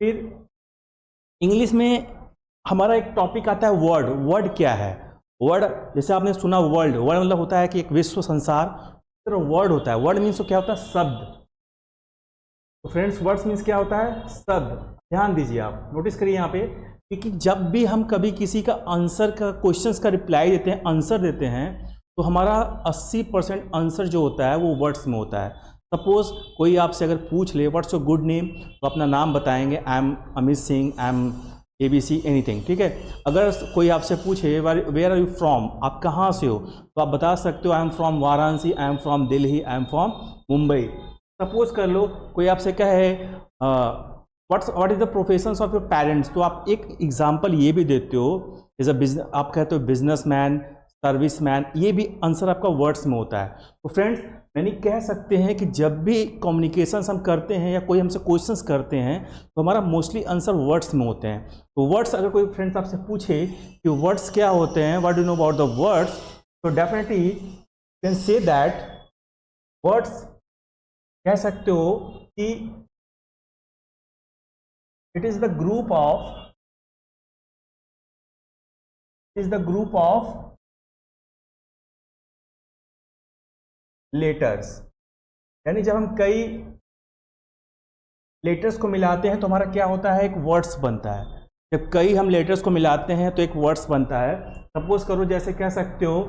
फिर इंग्लिश में हमारा एक टॉपिक आता है वर्ड। वर्ड क्या है? वर्ड जैसे आपने सुना वर्ल्ड, वर्ड मतलब होता है कि एक विश्व, संसार। तो वर्ड होता है, वर्ड मीन्स तो क्या होता है? शब्द। तो फ्रेंड्स वर्ड्स मीन्स क्या होता है? शब्द। ध्यान दीजिए, आप नोटिस करिए यहाँ पे कि जब भी हम कभी किसी का आंसर का, क्वेश्चंस का रिप्लाई देते हैं, आंसर देते हैं, तो हमारा 80% आंसर जो होता है वो वर्ड्स में होता है। सपोज कोई आपसे अगर पूछ ले व्हाट्स योर गुड नेम, तो अपना नाम बताएंगे, I am Amit Singh, I am ABC anything, ठीक है। अगर कोई आपसे पूछे वेयर आर यू फ्रॉम, आप कहाँ से हो, तो आप बता सकते हो I am from Varanasi, I am from Delhi, I am from Mumbai. Suppose कर लो कोई आपसे कहे what is the professions of your parents, तो आप एक एग्जांपल ये भी देते हो, इज अ बिजनेस, आप कहते हो बिजनेसमैन, सर्विसमैन, ये भी आंसर आपका वर्ड्स में होता है। तो फ्रेंड्स यानी कह सकते हैं कि जब भी कम्युनिकेशंस हम करते हैं या कोई हमसे क्वेश्चंस करते हैं तो हमारा मोस्टली आंसर वर्ड्स में होते हैं। तो वर्ड्स, अगर कोई फ्रेंड्स आपसे पूछे कि वर्ड्स क्या होते हैं, what do you know about the words, तो definitely can say that words कह सकते हो कि it is the group of letters. यानी जब हम कई लेटर्स को मिलाते हैं तो हमारा क्या होता है? एक वर्ड्स बनता है। जब कई हम लेटर्स को मिलाते हैं तो एक वर्ड्स बनता है। सपोज करो जैसे कह सकते हो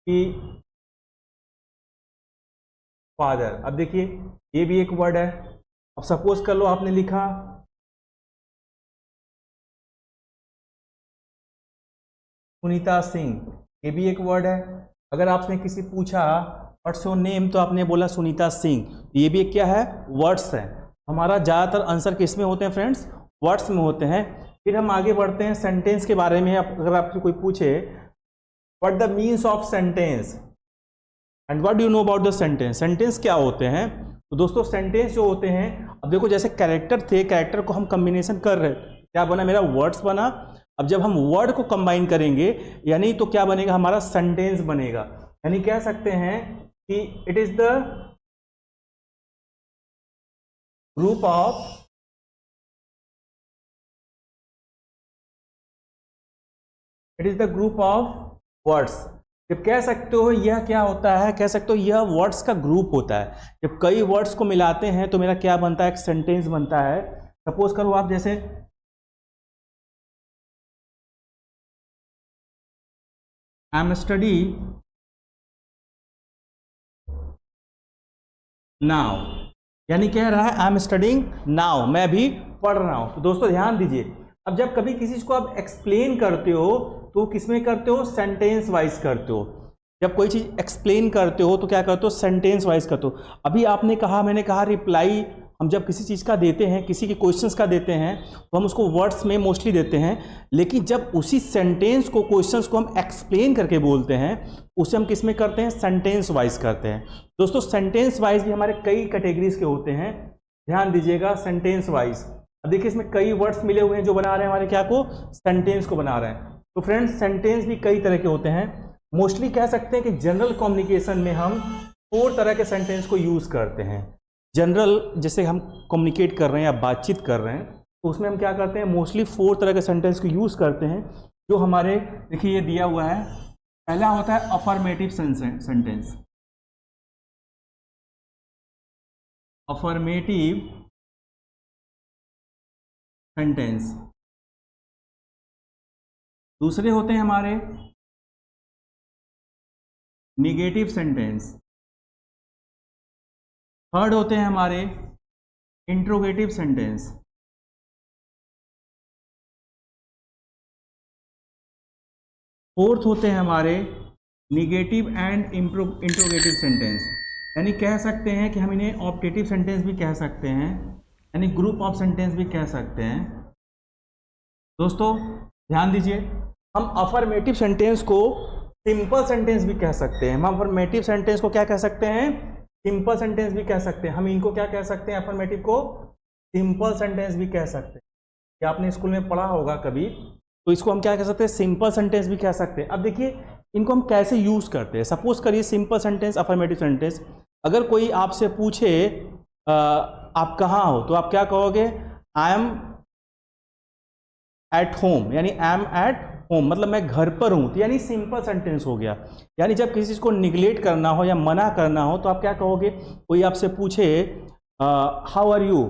कि फादर, अब देखिए ये भी एक वर्ड है। अब सपोज कर लो आपने लिखा सुनीता सिंह, ये भी एक वर्ड है। अगर आपने किसी पूछा व्हाट्स योर नेम, तो आपने बोला सुनीता सिंह, ये भी एक क्या है? वर्ड्स है। हमारा ज़्यादातर आंसर किस में होते हैं फ्रेंड्स? वर्ड्स में होते हैं। फिर हम आगे बढ़ते हैं सेंटेंस के बारे में। अगर आपसे कोई पूछे what the means of sentence and what do you know about the sentence, sentence क्या होते हैं? तो दोस्तों सेंटेंस जो होते हैं, अब देखो जैसे कैरेक्टर थे, कैरेक्टर को हम कम्बिनेशन कर रहे, क्या बना? मेरा वर्ड्स बना। अब जब हम वर्ड को कंबाइन करेंगे यानी तो क्या बनेगा? हमारा सेंटेंस बनेगा। यानी कह सकते हैं कि it is the group of words. जब कह सकते हो यह क्या होता है? कह सकते हो यह वर्ड्स का ग्रुप होता है। जब कई वर्ड्स को मिलाते हैं तो मेरा क्या बनता है? एक सेंटेंस बनता है। सपोज करो आप जैसे आई एम स्टडी नाउ, यानी कह रहा है आई एम स्टडिंग नाउ, मैं भी पढ़ रहा हूं। तो दोस्तों ध्यान दीजिए, अब जब कभी किसी चीज को आप एक्सप्लेन करते हो तो किसमें करते हो? सेंटेंस वाइज करते हो। जब कोई चीज एक्सप्लेन करते हो तो क्या करते हो? सेंटेंस वाइज करते हो। अभी आपने कहा, मैंने कहा रिप्लाई हम जब किसी चीज़ का देते हैं, किसी के क्वेश्चंस का देते हैं, तो हम उसको वर्ड्स में मोस्टली देते हैं। लेकिन जब उसी सेंटेंस को, क्वेश्चंस को हम एक्सप्लेन करके बोलते हैं, उसे हम किस में करते हैं? सेंटेंस वाइज करते हैं। दोस्तों सेंटेंस वाइज भी हमारे कई कैटेगरीज के होते हैं, ध्यान दीजिएगा। सेंटेंस वाइज, अब देखिए इसमें कई वर्ड्स मिले हुए हैं जो बना रहे हैं हमारे क्या को? सेंटेंस को बना रहे हैं। तो फ्रेंड्स सेंटेंस भी कई तरह के होते हैं। मोस्टली कह सकते हैं कि जनरल कम्युनिकेशन में हम 4 तरह के सेंटेंस को यूज करते हैं। जनरल जैसे हम कम्युनिकेट कर रहे हैं या बातचीत कर रहे हैं तो उसमें हम क्या करते हैं? मोस्टली 4 तरह के सेंटेंस को यूज करते हैं जो हमारे, देखिए ये दिया हुआ है। पहला होता है अफर्मेटिव सेंटेंस, अफर्मेटिव सेंटेंस। दूसरे होते हैं हमारे निगेटिव सेंटेंस। थर्ड होते हैं हमारे इंट्रोगेटिव सेंटेंस। फोर्थ होते हैं हमारे निगेटिव एंड इंट्रोगेटिव सेंटेंस। यानी कह सकते हैं कि हम इन्हें ऑप्टेटिव सेंटेंस भी कह सकते हैं, यानी ग्रुप ऑफ सेंटेंस भी कह सकते हैं। दोस्तों ध्यान दीजिए, हम अफर्मेटिव सेंटेंस को सिंपल सेंटेंस भी कह सकते हैं। हम अफर्मेटिव सेंटेंस को क्या कह सकते हैं? सिंपल सेंटेंस भी कह सकते हैं। हम इनको क्या कह सकते हैं? अफर्मेटिव को सिंपल सेंटेंस भी कह सकते हैं। क्या आपने स्कूल में पढ़ा होगा कभी, तो इसको हम क्या कह सकते हैं? सिंपल सेंटेंस भी कह सकते हैं। अब देखिए इनको हम कैसे यूज करते हैं। सपोज करिए सिंपल सेंटेंस, अफर्मेटिव सेंटेंस, अगर कोई आपसे पूछे आप कहाँ हो, तो आप क्या कहोगे? आई एम एट होम, यानी आई एम एट होम मतलब मैं घर पर हूँ, तो यानी सिंपल सेंटेंस हो गया। यानी जब किसी चीज़ को निगलेक्ट करना हो या मना करना हो तो आप क्या कहोगे, कोई आपसे पूछे हाउ आर यू,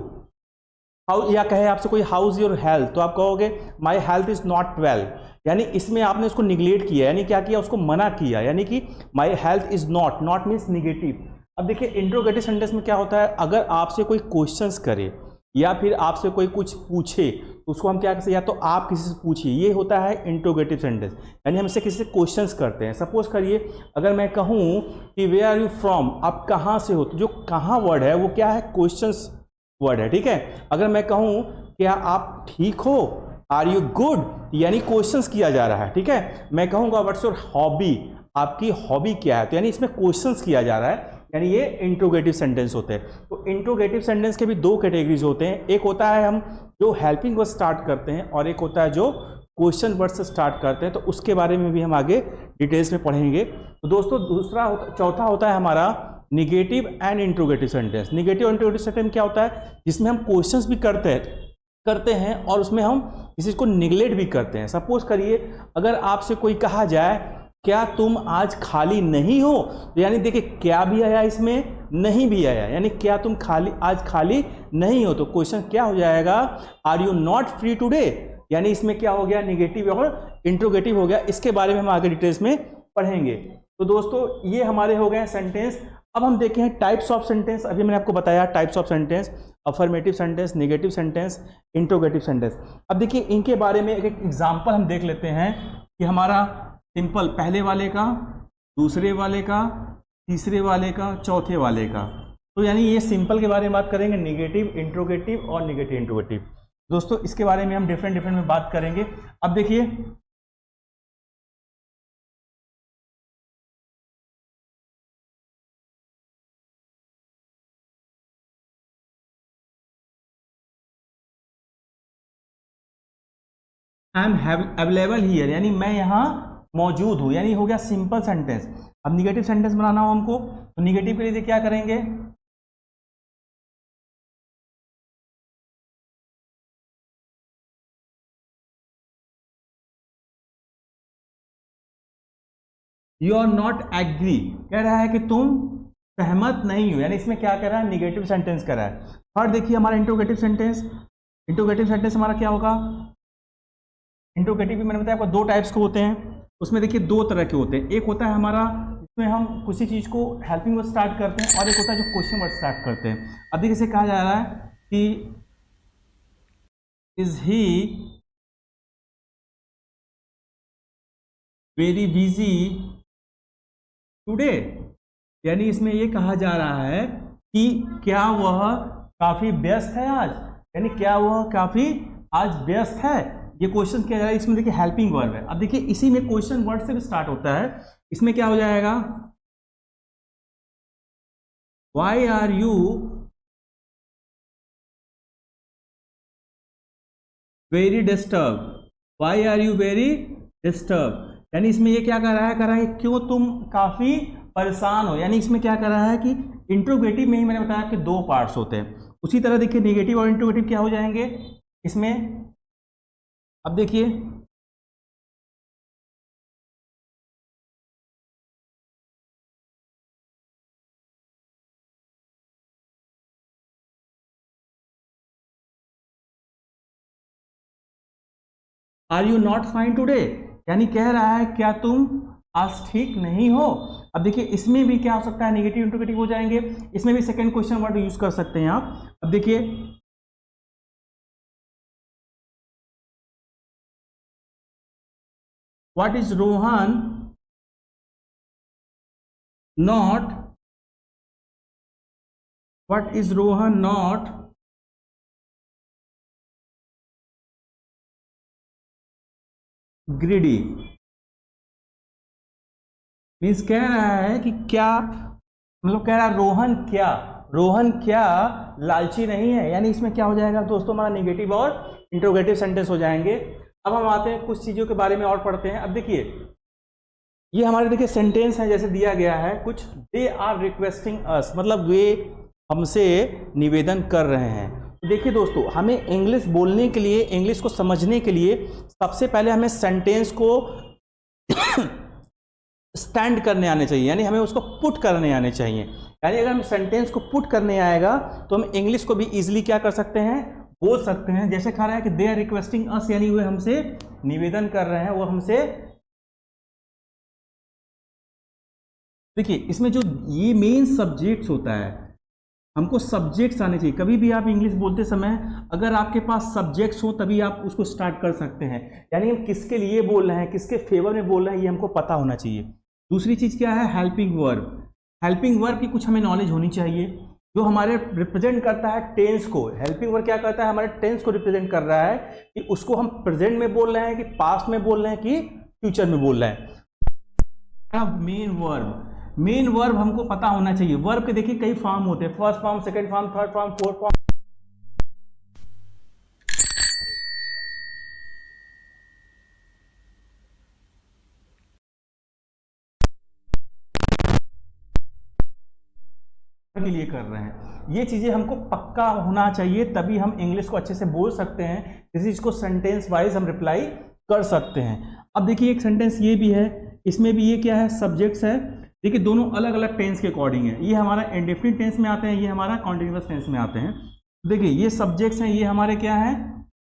हाउ, या कहे आपसे कोई हाउ इज योर हेल्थ, तो आप कहोगे my health is not well, यानी इसमें आपने उसको निगलेक्ट किया, यानी क्या किया, उसको मना किया, यानी कि my health is not, not means negative. अब देखिए इंट्रोगेटिव सेंटेंस में क्या होता है, अगर आपसे कोई क्वेश्चंस करे या फिर आपसे कोई कुछ पूछे तो उसको हम क्या कहते हैं, या तो आप किसी से पूछिए, ये होता है इंट्रोगेटिव सेंटेंस, यानी हमसे किसी से क्वेश्चंस करते हैं। सपोज करिए अगर मैं कहूँ कि वे आर यू फ्रॉम, आप कहाँ से हो, तो जो कहाँ वर्ड है वो क्या है, क्वेश्चंस वर्ड है, ठीक है। अगर मैं कहूँ क्या आप ठीक हो, आर यू गुड, यानी क्वेश्चंस किया जा रहा है, ठीक है। मैं कहूँगा व्हाट्स योर हॉबी, आपकी हॉबी क्या है, तो यानी इसमें क्वेश्चंस किया जा रहा है, यानी ये इंट्रोगेटिव सेंटेंस होते हैं। तो इंट्रोगेटिव सेंटेंस के भी दो कैटेगरीज होते हैं, एक होता है हम जो हेल्पिंग वर्ड स्टार्ट करते हैं और एक होता है जो क्वेश्चन वर्ड से स्टार्ट करते हैं, तो उसके बारे में भी हम आगे डिटेल्स में पढ़ेंगे। तो दोस्तों चौथा होता है हमारा negative and interrogative sentence. Negative and interrogative sentence क्या होता है, जिसमें हम क्वेश्चंस भी करते हैं और उसमें हम किसी को निगलेक्ट भी करते हैं। सपोज करिए अगर आपसे कोई कहा जाए क्या तुम आज खाली नहीं हो, तो यानी देखिए क्या भी आया इसमें, नहीं भी आया, यानी क्या तुम आज खाली नहीं हो, तो क्वेश्चन क्या हो जाएगा, are you not free today, यानी इसमें क्या हो गया, निगेटिव और इंट्रोगेटिव हो गया। इसके बारे में हम आगे डिटेल्स में पढ़ेंगे। तो दोस्तों ये हमारे हो गए सेंटेंस। अब हम देखें हैं टाइप्स ऑफ सेंटेंस। अभी मैंने आपको बताया types of sentence, affirmative sentence, negative sentence, interrogative sentence. अब देखिए इनके बारे में एक एग्जाम्पल हम देख लेते हैं कि हमारा सिंपल पहले वाले का, दूसरे वाले का, तीसरे वाले का, चौथे वाले का। तो यानी ये सिंपल के बारे में बात करेंगे, नेगेटिव, इंट्रोगेटिव और नेगेटिव इंट्रोगेटिव। दोस्तों इसके बारे में हम डिफरेंट में बात करेंगे। अब देखिए आई एम अवेलेबल हियर, यानी मैं यहाँ मौजूद हूँ, यानी हो गया सिंपल सेंटेंस। अब निगेटिव सेंटेंस बनाना हो हमको, तो निगेटिव के लिए क्या करेंगे, यू आर नॉट एग्री, कह रहा है कि तुम सहमत नहीं हो, यानी इसमें क्या कह रहा है, निगेटिव सेंटेंस कह रहा है। थर्ड देखिए हमारा इंट्रोगेटिव सेंटेंस। इंट्रोगेटिव सेंटेंस हमारा क्या होगा, इंट्रोगेटिव भी मैंने बताया आपको दो टाइप्स के होते हैं। उसमें देखिए दो तरह के होते हैं, एक होता है हमारा इसमें हम किसी चीज़ को हेल्पिंग वर्ड स्टार्ट करते हैं और एक होता है जो क्वेश्चन वर्ड स्टार्ट करते हैं। अब देखिए इसे कहा जा रहा है कि is he very busy today, यानी इसमें ये कहा जा रहा है कि क्या वह काफी व्यस्त है आज, यानी क्या वह काफी आज व्यस्त है, ये क्वेश्चन किया जा रहा है। इसमें देखिए हेल्पिंग वर्ब है। अब देखिए इसी में क्वेश्चन वर्ड से भी स्टार्ट होता है। इसमें क्या हो जाएगा, why are you very disturb, why are you very disturb, यानी इसमें ये क्या कर रहा है, क्यों तुम काफी परेशान हो, यानी इसमें क्या कर रहा है कि इंट्रोगेटिव में ही मैंने बताया कि दो पार्ट्स होते हैं। उसी तरह देखिए नेगेटिव और इंट्रोगेटिव क्या हो जाएंगे इसमें। अब देखिए are you not fine today, यानी कह रहा है क्या तुम आज ठीक नहीं हो। अब देखिए इसमें भी क्या हो सकता है, नेगेटिव इंट्रोगेटिव हो जाएंगे। इसमें भी सेकंड क्वेश्चन वर्ड यूज कर सकते हैं आप। अब देखिए what is Rohan not, what is Rohan not greedy, means कह रहा है कि क्या, मतलब कह रहा है रोहन क्या लालची नहीं है, यानी इसमें क्या हो जाएगा दोस्तों हमारा नेगेटिव और इंट्रोगेटिव सेंटेंस हो जाएंगे। अब हम आते हैं कुछ चीज़ों के बारे में और पढ़ते हैं। अब देखिए ये हमारे देखिए सेंटेंस है जैसे दिया गया है कुछ, दे आर रिक्वेस्टिंग अस, मतलब वे हमसे निवेदन कर रहे हैं। देखिए दोस्तों, हमें इंग्लिश बोलने के लिए, इंग्लिश को समझने के लिए सबसे पहले हमें सेंटेंस को स्टैंड करने आने चाहिए, यानी हमें उसको पुट करने आने चाहिए। यानी अगर हम सेंटेंस को पुट करने आएगा तो हम इंग्लिश को भी इजीली क्या कर सकते हैं, बोल सकते हैं। जैसे कह रहा है कि दे आर रिक्वेस्टिंग अस, यानी वे हमसे निवेदन कर रहे हैं, वो हमसे। देखिए इसमें जो ये मेन सब्जेक्ट्स होता है, हमको सब्जेक्ट्स आने चाहिए। कभी भी आप इंग्लिश बोलते समय अगर आपके पास सब्जेक्ट्स हो तभी आप उसको स्टार्ट कर सकते हैं। यानी हम किसके लिए बोल रहे हैं, किसके फेवर में बोल रहे हैं, ये हमको पता होना चाहिए। दूसरी चीज़ क्या है, हेल्पिंग वर्ब। हेल्पिंग वर्ब की कुछ हमें नॉलेज होनी चाहिए, जो हमारे रिप्रेजेंट करता है टेंस को। हेल्पिंग वर्ब क्या करता है, हमारे टेंस को रिप्रेजेंट कर रहा है कि उसको हम प्रेजेंट में बोल रहे हैं कि पास्ट में बोल रहे हैं कि फ्यूचर में बोल रहे हैं। मेन वर्ब, मेन वर्ब हमको पता होना चाहिए। वर्ब के देखिए कई फॉर्म होते हैं, first form, second form, third form, fourth form. के लिए कर रहे हैं, ये चीजें हमको पक्का होना चाहिए, तभी हम इंग्लिश को अच्छे से बोल सकते हैं। किसी चीज को सेंटेंस वाइज हम रिप्लाई कर सकते हैं। अब देखिए एक सेंटेंस ये भी है, इसमें भी ये क्या है, सब्जेक्ट्स है। देखिए दोनों अलग अलग टेंस के अकॉर्डिंग है। ये हमारा इंडेफिनिट टेंस में आते हैं, ये हमारा कॉन्टिन्यूअस टेंस में आते हैं। देखिए ये सब्जेक्ट्स हैं, ये हमारे क्या हैं,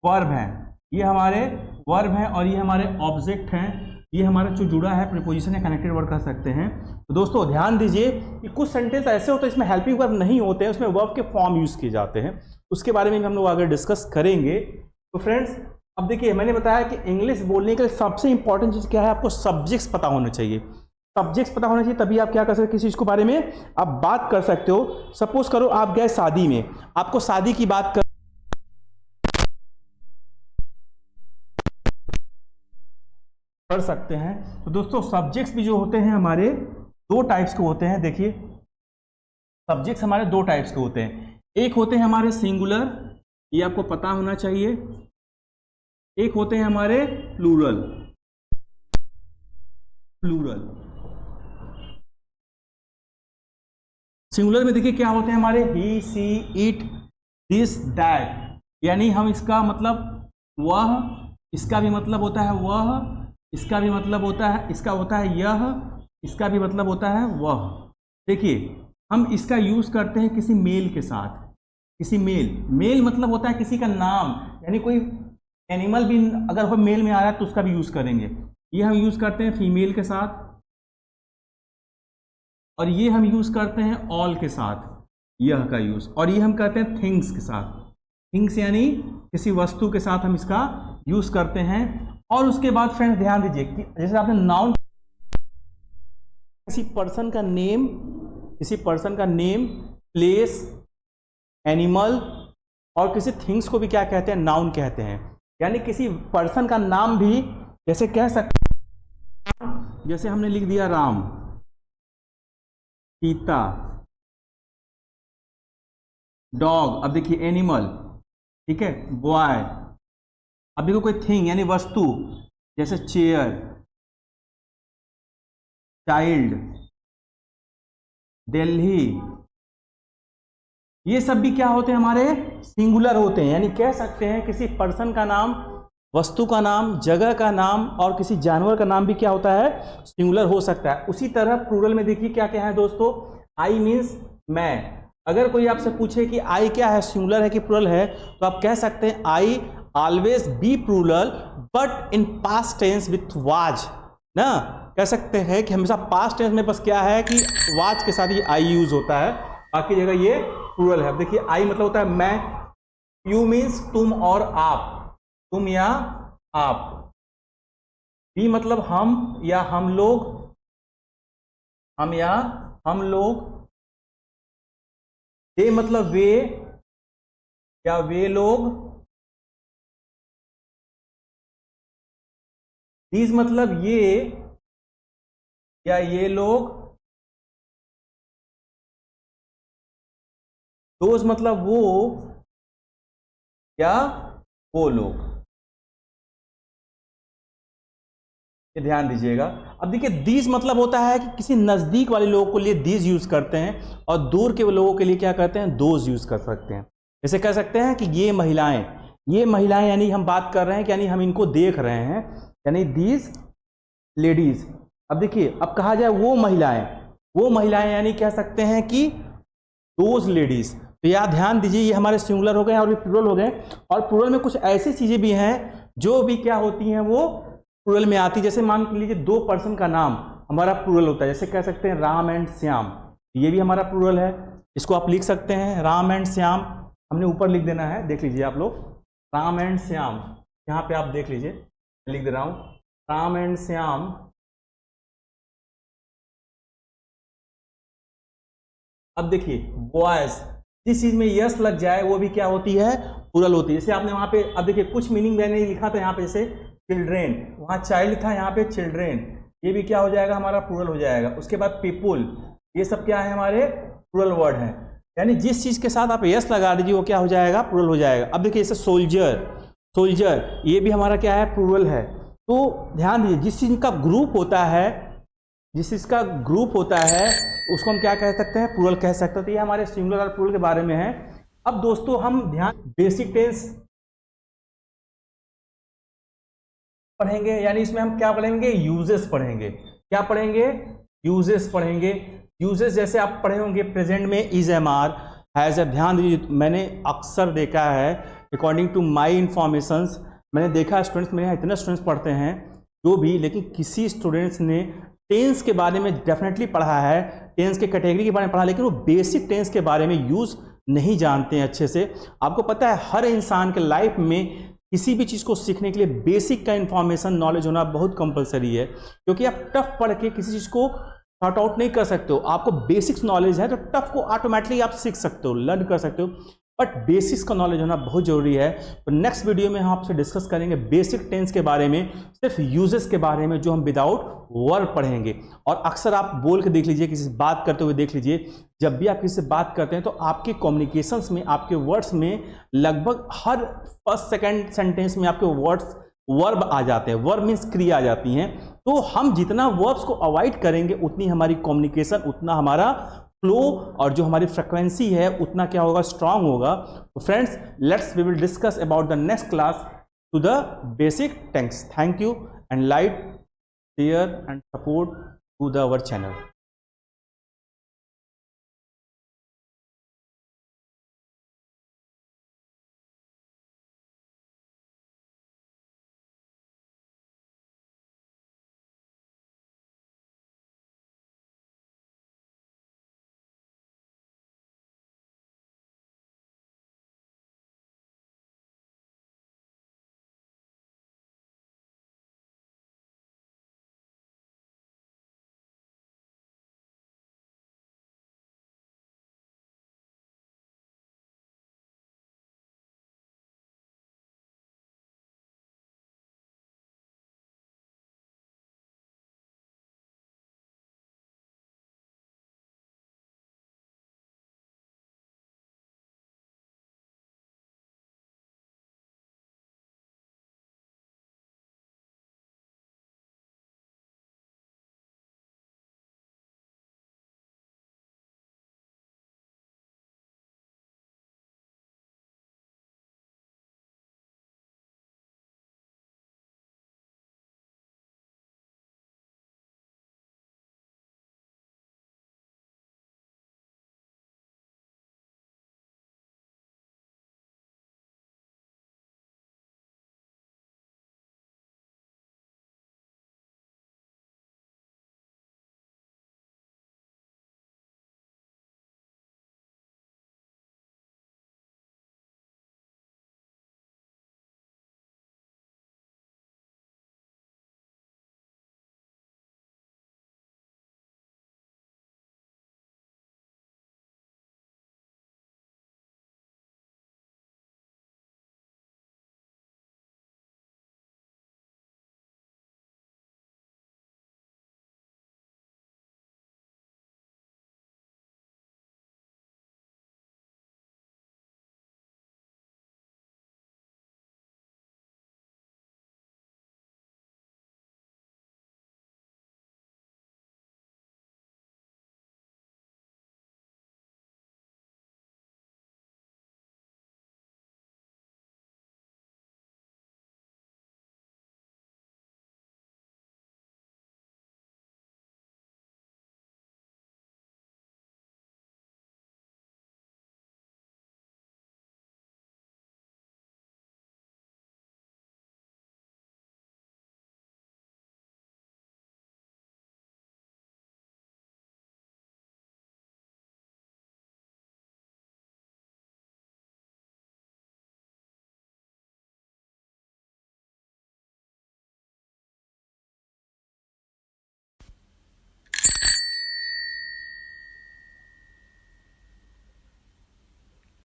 वर्ब हैं, ये हमारे वर्ब हैं, और ये हमारे ऑब्जेक्ट हैं, ये हमारा जो जुड़ा है प्रीपोजिशन या कनेक्टेड वर्ब कर सकते हैं। तो दोस्तों ध्यान दीजिए कि कुछ सेंटेंस ऐसे होते हैं इसमें हेल्पिंग वर्ब नहीं होते हैं, उसमें वर्ब के फॉर्म यूज किए जाते हैं, उसके बारे में भी हम लोग आगे डिस्कस करेंगे। तो फ्रेंड्स अब देखिए मैंने बताया कि इंग्लिश बोलने के लिए सबसे इंपॉर्टेंट चीज़ क्या है, आपको सब्जेक्ट्स पता होने चाहिए। सब्जेक्ट्स पता होना चाहिए, तभी आप क्या कर सकते, किसी चीज़ के बारे में आप बात कर सकते हो। सपोज करो आप गए शादी में, आपको शादी की बात कर सकते हैं। तो दोस्तों सब्जेक्ट्स भी जो होते हैं हमारे दो टाइप्स के होते हैं। देखिए सब्जेक्ट्स हमारे दो टाइप्स के होते हैं, एक होते हैं हमारे सिंगुलर, ये आपको पता होना चाहिए, एक होते हैं हमारे प्लूरल। प्लूरल सिंगुलर में देखिए क्या होते हैं हमारे, ही, सी, इट, दिस, दैट, यानी हम इसका मतलब वह, इसका भी मतलब होता है वह, इसका भी मतलब होता है, इसका होता है यह, इसका भी मतलब होता है वह। देखिए हम इसका यूज करते हैं किसी मेल के साथ, किसी मेल, मेल मतलब होता है किसी का नाम, यानी कोई एनिमल भी अगर वो मेल में आ रहा है तो उसका भी यूज करेंगे। ये हम यूज करते हैं फीमेल के साथ, और ये हम यूज करते हैं ऑल के साथ, यह का यूज, और ये हम करते हैं थिंग्स के साथ। थिंग्स यानी किसी वस्तु के साथ हम इसका यूज करते हैं। और उसके बाद फ्रेंड्स ध्यान दीजिए कि जैसे आपने नाउन, किसी पर्सन का नेम, किसी पर्सन का नेम, प्लेस, एनिमल, और किसी थिंग्स को भी क्या कहते हैं, नाउन कहते हैं। यानी किसी पर्सन का नाम भी जैसे कह सकते हैं, जैसे हमने लिख दिया राम, सीता, डॉग। अब देखिए एनिमल, ठीक है, बॉय। अब देखो कोई थिंग यानी वस्तु, जैसे चेयर, चाइल्ड, दिल्ली, ये सब भी क्या होते हैं, हमारे सिंगुलर होते हैं। यानी कह सकते हैं किसी पर्सन का नाम, वस्तु का नाम, जगह का नाम, और किसी जानवर का नाम भी क्या होता है, सिंगुलर हो सकता है। उसी तरह प्लूरल में देखिए क्या क्या है दोस्तों, आई मीन्स मैं। अगर कोई आपसे पूछे कि आई क्या है, सिंगुलर है कि प्लूरल है, तो आप कह सकते हैं I always be plural but in past tense with was ना। कह सकते हैं कि हमेशा पास्ट टेंस में बस क्या है कि वाज के साथ ये आई यूज होता है, बाकी जगह ये प्लूरल है। अब देखिए आई मतलब होता है मैं, यू मीन्स तुम और आप, तुम या आप, बी मतलब हम या हम लोग, हम या हम लोग, दे मतलब वे या वे लोग, दीज मतलब ये या ये लोग, दोज मतलब वो या वो लोग। ये ध्यान दीजिएगा। अब देखिए दीज मतलब होता है कि किसी नजदीक वाले लोगों के लिए दीज यूज करते हैं, और दूर के लोगों के लिए क्या करते हैं, दोज यूज कर सकते हैं। जैसे कह सकते हैं कि ये महिलाएं यानी हम बात कर रहे हैं कि यानी हम इनको देख रहे हैं, यानी दीज लेडीज। अब देखिए, अब कहा जाए वो महिलाएं यानी कह सकते हैं कि दोज लेडीज। तो यह ध्यान दीजिए, ये हमारे सिंगुलर हो गए और भी प्लूरल हो गए। और प्लूरल में कुछ ऐसी चीजें भी हैं जो भी क्या होती हैं, वो प्लूरल में आती। जैसे मान लीजिए 2 पर्सन का नाम हमारा प्लूरल होता है, जैसे कह सकते हैं राम एंड श्याम, ये भी हमारा प्लूरल है। इसको आप लिख सकते हैं राम एंड श्याम, हमने ऊपर लिख देना है, देख लीजिए आप लोग, राम एंड श्याम, यहाँ पे आप देख लीजिए, लिख दे रहा हूं राम एंड श्याम। अब देखिए बॉयज, जिस चीज में यस लग जाए वो भी क्या होती है, प्लूरल होती है। जैसे आपने वहां पे, अब देखिए कुछ मीनिंग मैंने लिखा था यहाँ पे, जैसे चिल्ड्रेन, वहां चाइल्ड था, यहाँ पे चिल्ड्रेन, ये भी क्या हो जाएगा, हमारा प्लूरल हो जाएगा। उसके बाद पीपुल, ये सब क्या है, हमारे प्लूरल वर्ड है। यानी जिस चीज के साथ आप यस लगा दीजिए वो क्या हो जाएगा, प्लूरल हो जाएगा। अब देखिए जैसे सोल्जर, ये भी हमारा क्या है, प्लूरल है। तो ध्यान दीजिए, जिस चीज का ग्रुप होता है उसको हम क्या कह सकते हैं, प्लूरल कह सकते हैं। तो ये हमारे सिंगुलर और प्लूरल के बारे में है। अब दोस्तों हम ध्यान बेसिक टेंस पढ़ेंगे, यानी इसमें हम क्या पढ़ेंगे, यूजेस पढ़ेंगे। क्या पढ़ेंगे, यूजेस पढ़ेंगे। यूजेस जैसे आप पढ़े होंगे प्रेजेंट में इज, एम, आर, हैज। ध्यान दीजिए, मैंने अक्सर देखा है, अकॉर्डिंग टू माई इंफॉर्मेशंस, मैंने देखा स्टूडेंट्स, मेरे यहाँ इतने स्टूडेंट्स पढ़ते हैं जो भी, लेकिन किसी स्टूडेंट्स ने टेंस के बारे में डेफिनेटली पढ़ा है, टेंस के कैटेगरी के बारे में पढ़ा, लेकिन वो बेसिक टेंस के बारे में यूज नहीं जानते हैं अच्छे से। आपको पता है हर इंसान के लाइफ में किसी भी चीज़ को सीखने के लिए बेसिक का इंफॉर्मेशन नॉलेज होना बहुत कंपलसरी है, क्योंकि आप टफ पढ़ के किसी चीज़ को सॉर्ट आउट नहीं कर सकते हो। आपको बेसिक्स नॉलेज है तो टफ को ऑटोमेटिकली आप सीख सकते हो, लर्न कर सकते हो, बट बेसिक्स का नॉलेज होना बहुत जरूरी है। तो नेक्स्ट वीडियो में हम आपसे डिस्कस करेंगे बेसिक टेंस के बारे में, सिर्फ यूजेस के बारे में, जो हम विदाउट वर्ब पढ़ेंगे। और अक्सर आप बोल के देख लीजिए, किसी से बात करते हुए देख लीजिए, जब भी आप किसी से बात करते हैं तो आपके कम्युनिकेशंस में, आपके वर्ड्स में लगभग हर फर्स्ट सेकेंड सेंटेंस में आपके वर्ड्स वर्ब आ जाते हैं। वर्ब मीन्स क्रिया आ जाती हैं। तो हम जितना वर्ब्स को अवॉइड करेंगे उतनी हमारी कम्युनिकेशन, उतना हमारा फ्लो और जो हमारी फ्रिक्वेंसी है उतना क्या होगा, स्ट्रांग होगा। तो friends, let's we will discuss about the next class to the basic tense. Thank you and like, share and support to the our channel.